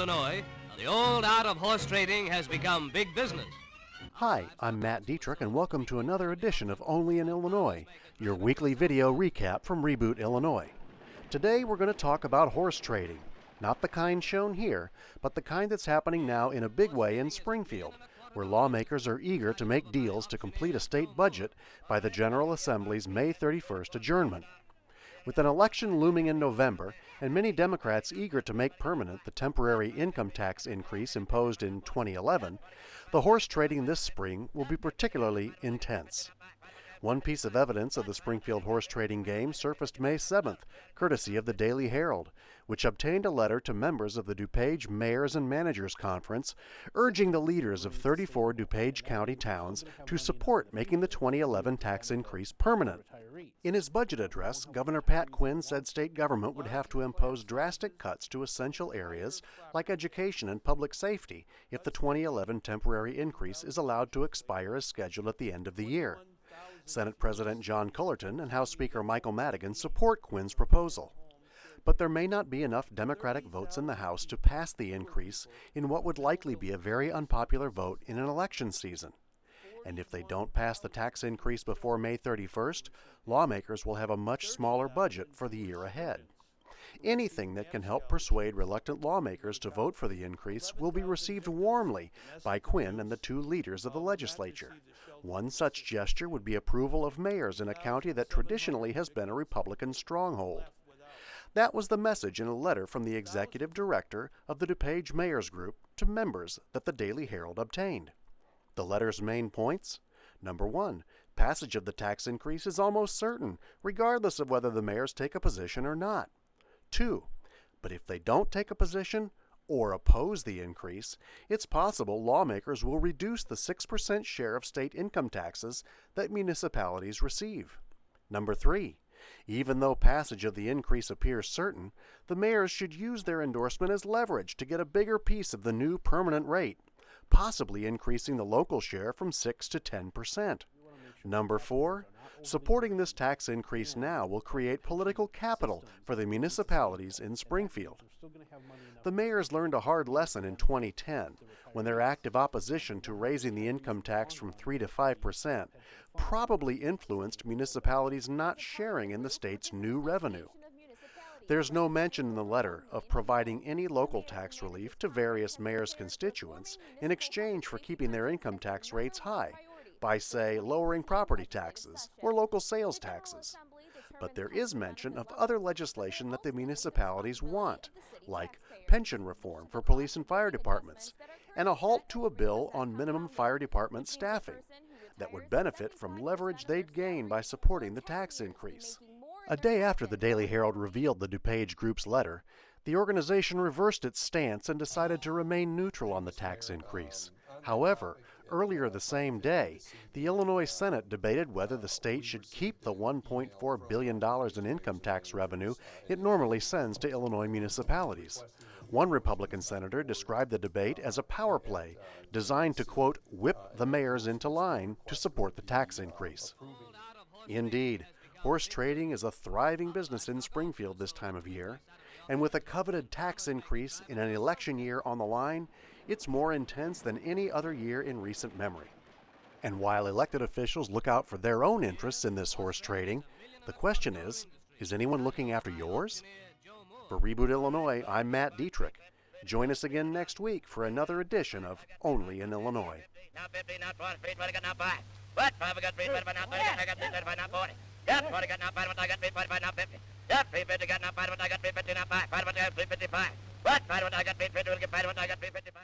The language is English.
Illinois, the old art of horse trading has become big business. Hi, I'm Matt Dietrich, and welcome to another edition of Only in Illinois, your weekly video recap from Reboot Illinois. Today we're going to talk about horse trading. Not the kind shown here, but the kind that's happening now in a big way in Springfield, where lawmakers are eager to make deals to complete a state budget by the General Assembly's May 31st adjournment. With an election looming in November, and many Democrats eager to make permanent the temporary income tax increase imposed in 2011, the horse trading this spring will be particularly intense. One piece of evidence of the Springfield horse trading game surfaced May 7th, courtesy of the Daily Herald, which obtained a letter to members of the DuPage Mayors and Managers Conference urging the leaders of 34 DuPage County towns to support making the 2011 tax increase permanent. In his budget address, Governor Pat Quinn said state government would have to impose drastic cuts to essential areas like education and public safety if the 2011 temporary increase is allowed to expire as scheduled at the end of the year. Senate President John Cullerton and House Speaker Michael Madigan support Quinn's proposal. But there may not be enough Democratic votes in the House to pass the increase in what would likely be a very unpopular vote in an election season. And if they don't pass the tax increase before May 31st, lawmakers will have a much smaller budget for the year ahead. Anything that can help persuade reluctant lawmakers to vote for the increase will be received warmly by Quinn and the two leaders of the legislature. One such gesture would be approval of mayors in a county that traditionally has been a Republican stronghold. That was the message in a letter from the executive director of the DuPage Mayors Group to members that the Daily Herald obtained. The letter's main points? Number 1, passage of the tax increase is almost certain, regardless of whether the mayors take a position or not. 2, but if they don't take a position or oppose the increase, it's possible lawmakers will reduce the 6% share of state income taxes that municipalities receive. Number 3, even though passage of the increase appears certain, the mayors should use their endorsement as leverage to get a bigger piece of the new permanent rate, possibly increasing the local share from 6 to 10%. Number 4, supporting this tax increase now will create political capital for the municipalities in Springfield. The mayors learned a hard lesson in 2010 when their active opposition to raising the income tax from 3 to 5% probably influenced municipalities not sharing in the state's new revenue. There's no mention in the letter of providing any local tax relief to various mayors' constituents in exchange for keeping their income tax rates high by, say, lowering property taxes or local sales taxes. But there is mention of other legislation that the municipalities want, like pension reform for police and fire departments, and a halt to a bill on minimum fire department staffing that would benefit from leverage they'd gain by supporting the tax increase. A day after the Daily Herald revealed the DuPage Group's letter, the organization reversed its stance and decided to remain neutral on the tax increase. However, earlier the same day, the Illinois Senate debated whether the state should keep the $1.4 billion in income tax revenue it normally sends to Illinois municipalities. One Republican senator described the debate as a power play designed to, quote, whip the mayors into line to support the tax increase. Indeed, horse trading is a thriving business in Springfield this time of year, and with a coveted tax increase in an election year on the line, it's more intense than any other year in recent memory. And while elected officials look out for their own interests in this horse trading, the question is anyone looking after yours? For Reboot Illinois, I'm Matt Dietrich. Join us again next week for another edition of Only in Illinois. Not 50, not 40, free, 20, got not 5. What? 5, I got 3, 25, not 30, I got 3, 35, not 40. Yeah, 40, got not 5, I got 3, 45, not 50. Yeah, 350, got not 5, I got 350, not 5. 5, I got 355. What? 5, I got 350, I got 5, I got 355.